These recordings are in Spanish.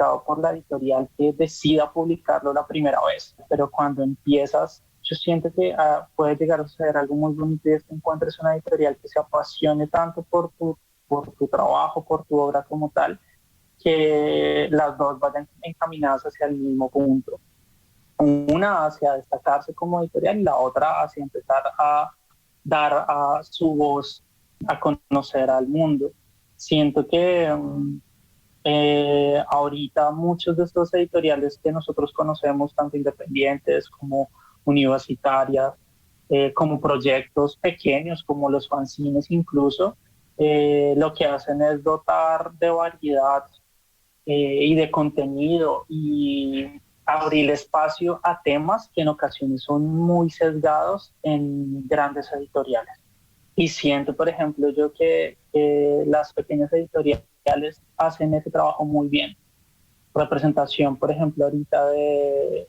afectado por la editorial que decida publicarlo la primera vez, pero cuando empiezas, yo siento que puede llegar a ser algo muy bonito y es que encuentres una editorial que se apasione tanto por tu trabajo, por tu obra como tal, que las dos vayan encaminadas hacia el mismo punto. Una hacia destacarse como editorial y la otra hacia empezar a dar a su voz a conocer al mundo. Siento que ahorita muchos de estos editoriales que nosotros conocemos, tanto independientes como universitarias, como proyectos pequeños, como los fanzines incluso, lo que hacen es dotar de variedad y de contenido y abrir espacio a temas que en ocasiones son muy sesgados en grandes editoriales. Y siento, por ejemplo, yo que las pequeñas editoriales hacen ese trabajo muy bien. Representación, por ejemplo, ahorita de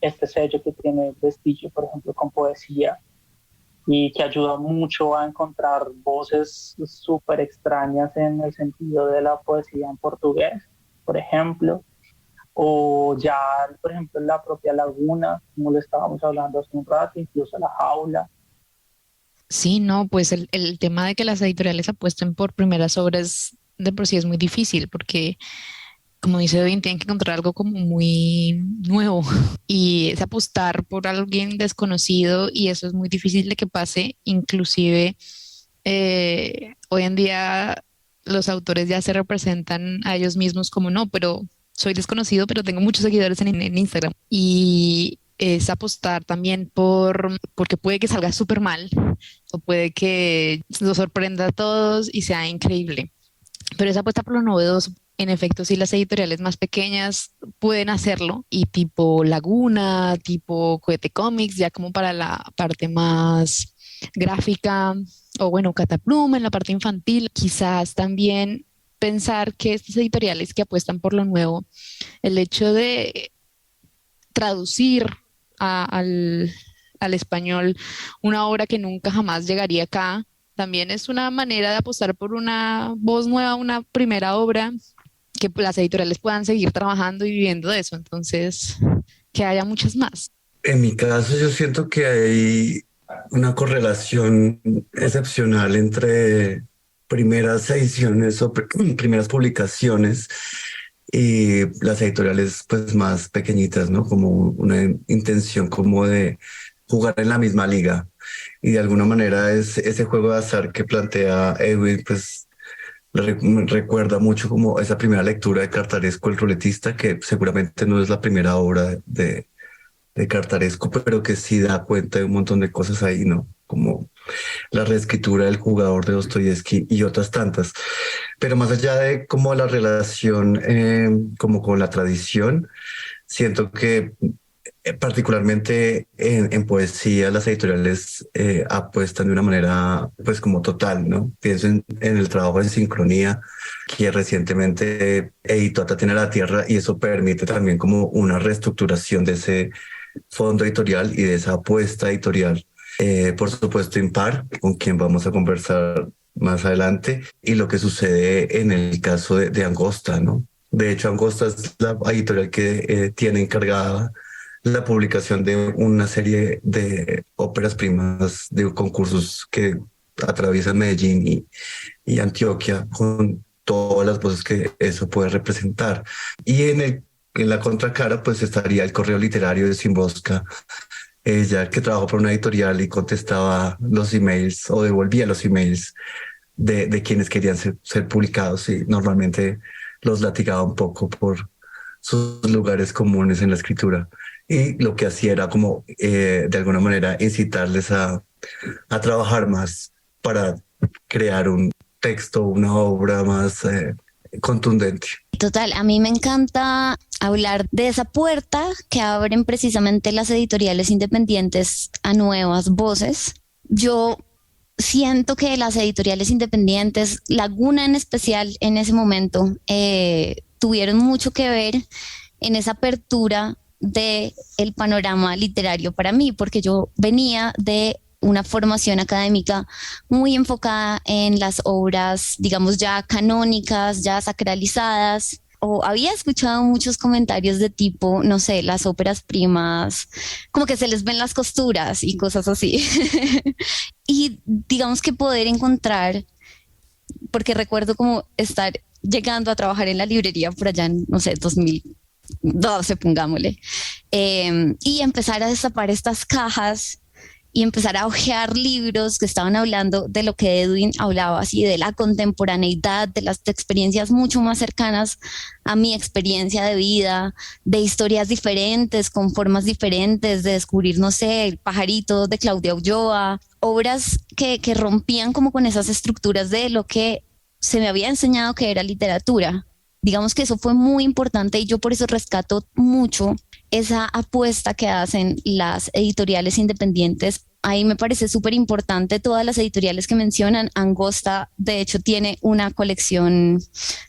este sello que tiene Vestigio, por ejemplo, con poesía, y que ayuda mucho a encontrar voces súper extrañas en el sentido de la poesía en portugués, por ejemplo, o ya, por ejemplo, la propia Laguna, como lo estábamos hablando hace un rato, incluso La Jaula. Sí, no, pues el tema de que las editoriales apuesten por primeras obras de por sí es muy difícil porque, como dice Edwin, tienen que encontrar algo como muy nuevo y es apostar por alguien desconocido y eso es muy difícil de que pase. Inclusive hoy en día los autores ya se representan a ellos mismos como no, pero soy desconocido, pero tengo muchos seguidores en Instagram y es apostar también porque puede que salga súper mal o puede que nos sorprenda a todos y sea increíble. Pero esa apuesta por lo novedoso, en efecto, sí, las editoriales más pequeñas pueden hacerlo y tipo Laguna, tipo Cohete Comics, ya como para la parte más gráfica o bueno, Catapluma en la parte infantil. Quizás también pensar que estas editoriales que apuestan por lo nuevo, el hecho de traducir al, al español una obra que nunca jamás llegaría acá, también es una manera de apostar por una voz nueva, una primera obra, que las editoriales puedan seguir trabajando y viviendo de eso. Entonces, que haya muchas más. En mi caso, yo siento que hay una correlación excepcional entre primeras ediciones o primeras publicaciones y las editoriales pues más pequeñitas, ¿no? Como una intención como de jugar en la misma liga. Y de alguna manera es ese juego de azar que plantea Edwin, pues me recuerda mucho como esa primera lectura de Cartaresco, el ruletista, que seguramente no es la primera obra de Cartaresco, pero que sí da cuenta de un montón de cosas ahí, ¿no? Como la reescritura del jugador de Dostoyevsky y otras tantas. Pero más allá de como la relación como con la tradición, siento que particularmente en poesía las editoriales apuestan de una manera pues como total, ¿no? Pienso en el trabajo en sincronía que recientemente editó Tatiana la Tierra y eso permite también como una reestructuración de ese fondo editorial y de esa apuesta editorial. Por supuesto, Impar, con quien vamos a conversar más adelante, y lo que sucede en el caso de Angosta, ¿no? De hecho, Angosta es la editorial que tiene encargada la publicación de una serie de óperas primas de concursos que atraviesan Medellín y Antioquia con todas las voces que eso puede representar. Y en la contracara, pues estaría el correo literario de Simbosca, ella que trabajó por una editorial y contestaba los emails o devolvía los emails de quienes querían ser publicados y normalmente los latigaba un poco por sus lugares comunes en la escritura. Y lo que hacía era como, de alguna manera, incitarles a trabajar más para crear un texto, una obra más contundente. Total, a mí me encanta hablar de esa puerta que abren precisamente las editoriales independientes a nuevas voces. Yo siento que las editoriales independientes, Laguna en especial en ese momento, tuvieron mucho que ver en esa apertura de el panorama literario para mí, porque yo venía de una formación académica muy enfocada en las obras, digamos, ya canónicas, ya sacralizadas, o había escuchado muchos comentarios de tipo, no sé, las óperas primas, como que se les ven las costuras y cosas así. Y digamos que poder encontrar, porque recuerdo como estar llegando a trabajar en la librería por allá en, no sé, 2012, pongámosle, y empezar a destapar estas cajas y empezar a hojear libros que estaban hablando de lo que Edwin hablaba, así de la contemporaneidad, de las experiencias mucho más cercanas a mi experiencia de vida, de historias diferentes, con formas diferentes, de descubrir, no sé, El pajarito de Claudia Ulloa, obras que rompían como con esas estructuras de lo que se me había enseñado que era literatura. Digamos que eso fue muy importante y yo por eso rescato mucho esa apuesta que hacen las editoriales independientes. Ahí me parece súper importante todas las editoriales que mencionan. Angosta, de hecho, tiene una colección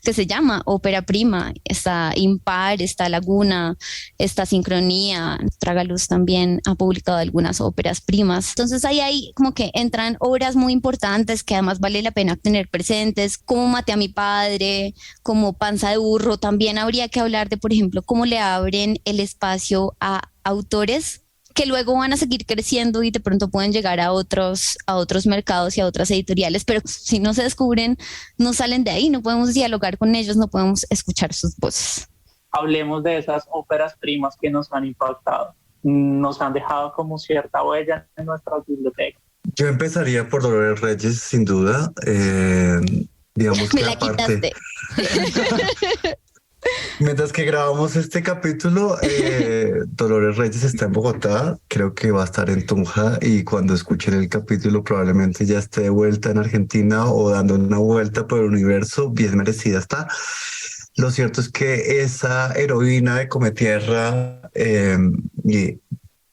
que se llama Ópera Prima. Está Impar, está Laguna, está Sincronía. Tragaluz también ha publicado algunas óperas primas. Entonces ahí como que entran obras muy importantes que además vale la pena tener presentes, como Maté a mi padre, como Panza de burro. También habría que hablar de, por ejemplo, cómo le abren el espacio a autores que luego van a seguir creciendo y de pronto pueden llegar a otros mercados y a otras editoriales, pero si no se descubren, no salen de ahí, no podemos dialogar con ellos, no podemos escuchar sus voces. Hablemos de esas óperas primas que nos han impactado, nos han dejado como cierta huella en nuestras bibliotecas. Yo empezaría por Dolores Reyes, sin duda. Digamos Me que la aparte, quitaste. mientras que grabamos este capítulo, Dolores Reyes está en Bogotá, creo que va a estar en Tunja y cuando escuchen el capítulo probablemente ya esté de vuelta en Argentina o dando una vuelta por el universo, bien merecida está. Lo cierto es que esa heroína de Cometierra y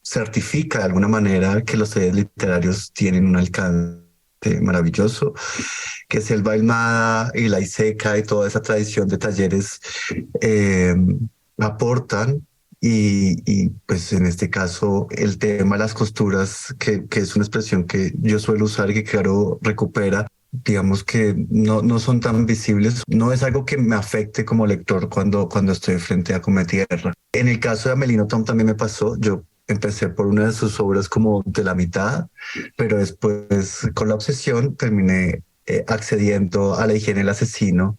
certifica de alguna manera que los sellos literarios tienen un alcance maravilloso, que Selva Ilmada y La Iseca y toda esa tradición de talleres aportan y pues en este caso el tema de las costuras, que es una expresión que yo suelo usar y que claro recupera, digamos que no son tan visibles, no es algo que me afecte como lector cuando estoy frente a Cometierra. En el caso de Amelino Tom también me pasó, yo empecé por una de sus obras como de la mitad, pero después con la obsesión terminé accediendo a La higiene del asesino.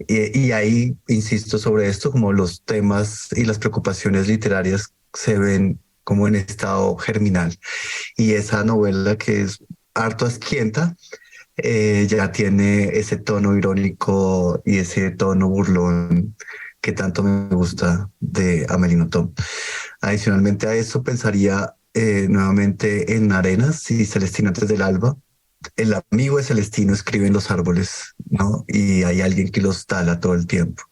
Y ahí insisto sobre esto, como los temas y las preocupaciones literarias se ven como en estado germinal. Y esa novela que es harto asquienta, ya tiene ese tono irónico y ese tono burlón que tanto me gusta de Amelino Tom. Adicionalmente a eso pensaría nuevamente en Arenas y Celestino antes del alba. El amigo de Celestino escribe en los árboles, ¿no? Y hay alguien que los tala todo el tiempo.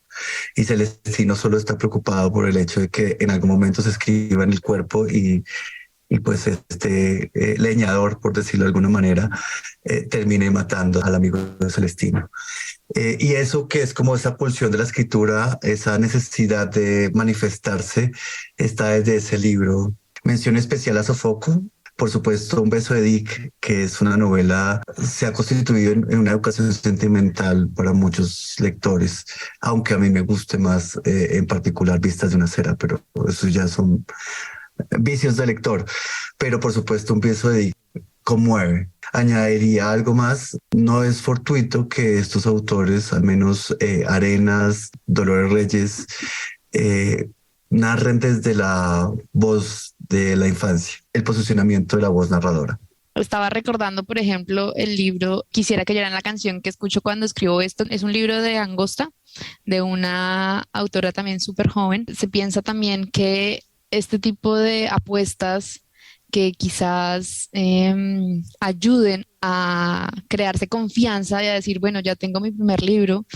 Y Celestino solo está preocupado por el hecho de que en algún momento se escriba en el cuerpo y pues este leñador, por decirlo de alguna manera, termine matando al amigo de Celestino. Y eso que es como esa pulsión de la escritura, esa necesidad de manifestarse, está desde ese libro. Mención especial a Sofoco. Por supuesto, Un beso de Dick, que es una novela, se ha constituido en una educación sentimental para muchos lectores, aunque a mí me guste más en particular Vistas de una cera, pero eso ya son vicios de lector. Pero por supuesto, Un beso de Dick conmueve. Añadiría algo más, no es fortuito que estos autores, al menos Arenas, Dolores Reyes, narren desde la voz de la infancia, el posicionamiento de la voz narradora. Estaba recordando, por ejemplo, el libro Quisiera que lloraran la canción que escucho cuando escribo esto. Es un libro de Angosta, de una autora también súper joven. Se piensa también que este tipo de apuestas que quizás ayuden a crearse confianza y a decir, bueno, ya tengo mi primer libro,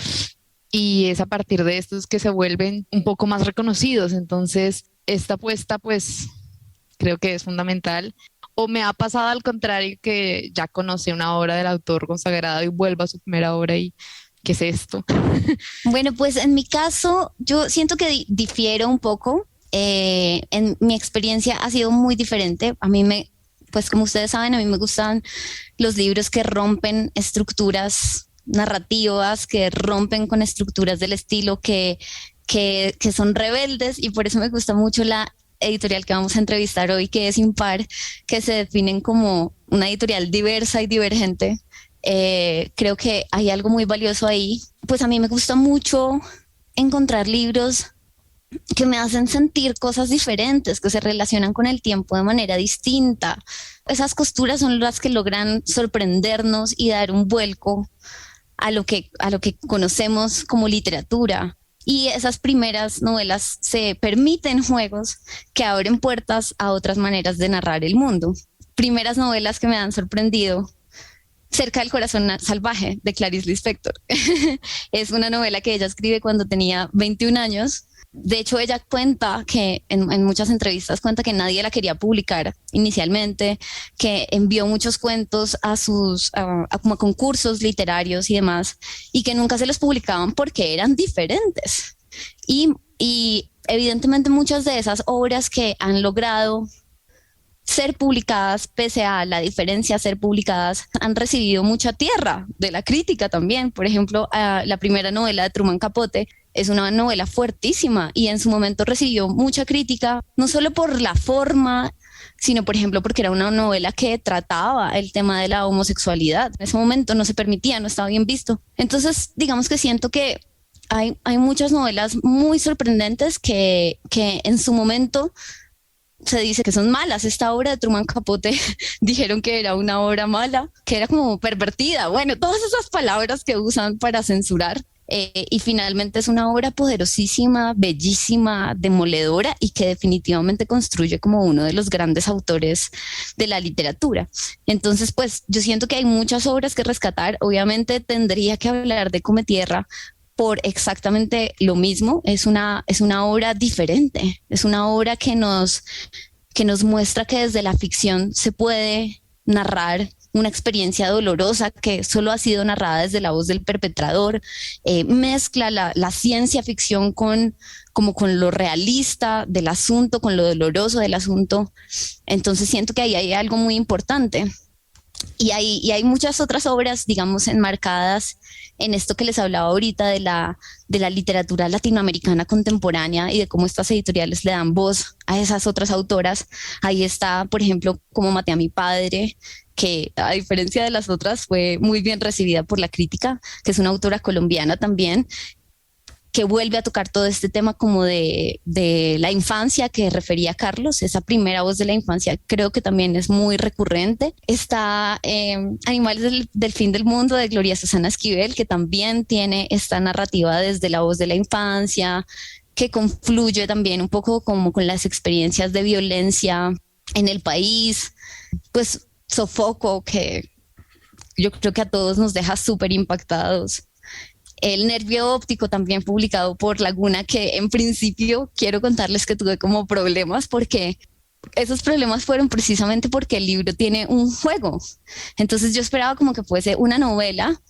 y es a partir de estos que se vuelven un poco más reconocidos. Entonces, esta apuesta, pues, creo que es fundamental. O me ha pasado al contrario, que ya conocí una obra del autor consagrado y vuelvo a su primera obra y ¿qué es esto? Bueno, pues en mi caso, yo siento que difiero un poco. En mi experiencia ha sido muy diferente. Pues como ustedes saben, a mí me gustan los libros que rompen estructuras narrativas que rompen con estructuras del estilo, que son rebeldes, y por eso me gusta mucho la editorial que vamos a entrevistar hoy, que es Impar, que se definen como una editorial diversa y divergente. Creo que hay algo muy valioso ahí. Pues a mí me gusta mucho encontrar libros que me hacen sentir cosas diferentes, que se relacionan con el tiempo de manera distinta. Esas costuras son las que logran sorprendernos y dar un vuelco a lo que conocemos como literatura. Y esas primeras novelas se permiten juegos que abren puertas a otras maneras de narrar el mundo. Primeras novelas que me han sorprendido: Cerca del corazón salvaje, de Clarice Lispector. Es una novela que ella escribe cuando tenía 21 años. De hecho, ella cuenta que en muchas entrevistas cuenta que nadie la quería publicar inicialmente, que envió muchos cuentos a como a concursos literarios y demás, y que nunca se los publicaban porque eran diferentes. Y evidentemente muchas de esas obras que han logrado ser publicadas, pese a la diferencia ser publicadas, han recibido mucha tierra de la crítica también. Por ejemplo, la primera novela de Truman Capote es una novela fuertísima y en su momento recibió mucha crítica, no solo por la forma, sino por ejemplo porque era una novela que trataba el tema de la homosexualidad. En ese momento no se permitía, no estaba bien visto. Entonces, digamos que siento que hay muchas novelas muy sorprendentes que en su momento se dice que son malas. Esta obra de Truman Capote dijeron que era una obra mala, que era como pervertida. Bueno, todas esas palabras que usan para censurar. Y finalmente es una obra poderosísima, bellísima, demoledora, y que definitivamente construye como uno de los grandes autores de la literatura. Entonces, pues yo siento que hay muchas obras que rescatar. Obviamente tendría que hablar de Cometierra por exactamente lo mismo. Es una obra diferente, es una obra que nos muestra que desde la ficción se puede narrar una experiencia dolorosa que solo ha sido narrada desde la voz del perpetrador. Mezcla la ciencia ficción con lo realista del asunto, con lo doloroso del asunto. Entonces siento que ahí hay algo muy importante. Y hay muchas otras obras, digamos, enmarcadas en esto que les hablaba ahorita de la literatura latinoamericana contemporánea y de cómo estas editoriales le dan voz a esas otras autoras. Ahí está, por ejemplo, Como maté a mi padre, que a diferencia de las otras fue muy bien recibida por la crítica, que es una autora colombiana también, que vuelve a tocar todo este tema como de la infancia que refería Carlos. Esa primera voz de la infancia creo que también es muy recurrente. Está Animales del fin del mundo, de Gloria Susana Esquivel, que también tiene esta narrativa desde la voz de la infancia, que confluye también un poco como con las experiencias de violencia en el país. Pues Sofoco, que yo creo que a todos nos deja súper impactados. El nervio óptico, también publicado por Laguna, que en principio quiero contarles que tuve como problemas, porque esos problemas fueron precisamente porque el libro tiene un juego. Entonces yo esperaba como que fuese una novela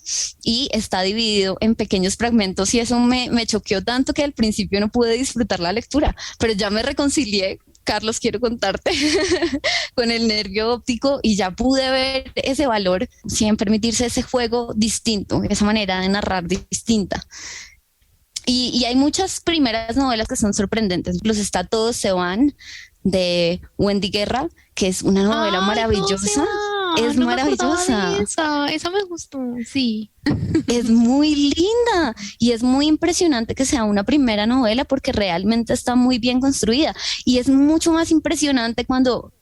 y está dividido en pequeños fragmentos, y eso me choqueó tanto que al principio no pude disfrutar la lectura, pero ya me reconcilié, Carlos, quiero contarte, con el nervio óptico, y ya pude ver ese valor sin permitirse ese juego distinto, esa manera de narrar distinta. Y hay muchas primeras novelas que son sorprendentes. Incluso está Todos se van, de Wendy Guerra, que es una novela maravillosa. Es no maravillosa. Esa me gustó, sí. Es muy linda y es muy impresionante que sea una primera novela, porque realmente está muy bien construida, y es mucho más impresionante cuando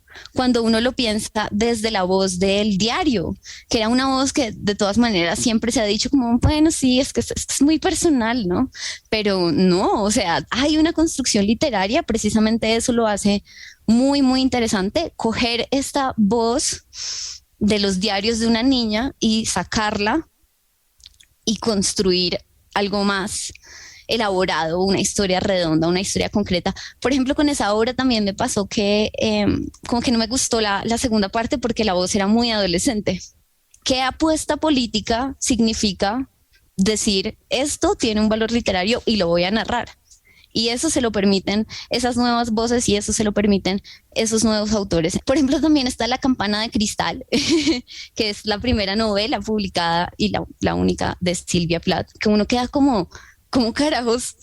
uno lo piensa desde la voz del diario, que era una voz que de todas maneras siempre se ha dicho como, bueno, sí, es que es muy personal, ¿no? Pero no, o sea, hay una construcción literaria, precisamente eso lo hace muy, muy interesante, coger esta voz de los diarios de una niña y sacarla y construir algo más elaborado, una historia redonda, una historia concreta. Por ejemplo, con esa obra también me pasó que como que no me gustó la segunda parte, porque la voz era muy adolescente. ¿Qué apuesta política significa decir esto tiene un valor literario y lo voy a narrar? Y eso se lo permiten esas nuevas voces y eso se lo permiten esos nuevos autores. Por ejemplo, también está La campana de cristal, que es la primera novela publicada y la única de Silvia Plath, que uno queda como, ¿cómo carajos